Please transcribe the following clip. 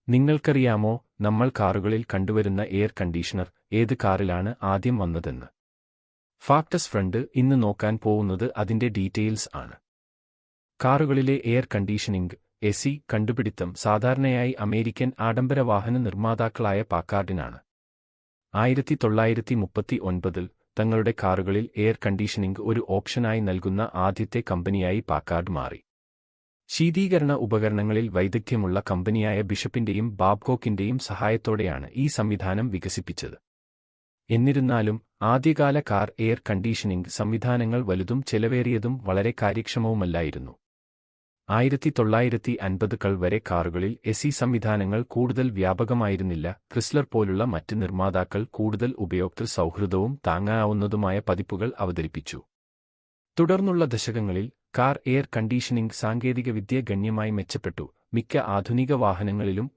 നിങ്ങൾക്കറിയാമോ, നമ്മൾ കാറുകളിൽ കണ്ടുവരുന്ന എയർ കണ്ടീഷണർ ഏത് കാറിലാണ് ആദ്യം വന്നതെന്ന്? ഫാക്ടസ് ഫ്രണ്ട് ഇന്ന് നോക്കാൻ പോകുന്നത് അതിന്റെ ഡീറ്റെയിൽസ് ആണ്. കാറുകളിലെ എയർ കണ്ടീഷനിംഗ് (എസി) കണ്ടുപിടിത്തം സാധാരണയായി അമേരിക്കൻ ആഡംബര വാഹന നിർമ്മാതാക്കളായ പാക്കാർഡിനാണ്. 1939-ൽ തങ്ങളുടെ കാറുകളിൽ എയർ കണ്ടീഷനിംഗ് ഒരു ഓപ്ഷനായി നൽകുന്ന ആദ്യത്തെ കമ്പനിയായി പാക്കാർഡ് മാറി. ശീതീകരണ ഉപകരണങ്ങളിൽ വൈദഗ്ധ്യമുള്ള കമ്പനിയായ ബിഷപ്പിന്റെയും ബാബ്കോക്കിന്റെയും സഹായത്തോടെയാണ് ഈ സംവിധാനം വികസിപ്പിച്ചത്. എന്നിരുന്നാലും, ആദ്യകാല കാർ എയർ കണ്ടീഷനിംഗ് സംവിധാനങ്ങൾ വലുതും ചെലവേറിയതും വളരെ കാര്യക്ഷമവുമല്ലായിരുന്നു. 1950കൾ വരെ കാറുകളിൽ എസി സംവിധാനങ്ങൾ കൂടുതൽ വ്യാപകമായിരുന്നില്ല. ക്രിസ്ലർ പോലുള്ള മറ്റ് നിർമ്മാതാക്കൾ കൂടുതൽ ഉപയോക്തൃ സൗഹൃദവും താങ്ങാവുന്നതുമായ പതിപ്പുകൾ അവതരിപ്പിച്ചു. തുടർന്നുള്ള ദശകങ്ങളിൽ കാർ എയർ കണ്ടീഷനിംഗ് സാങ്കേതികവിദ്യ ഗണ്യമായി മെച്ചപ്പെട്ടു. മിക്ക ആധുനിക വാഹനങ്ങളിലും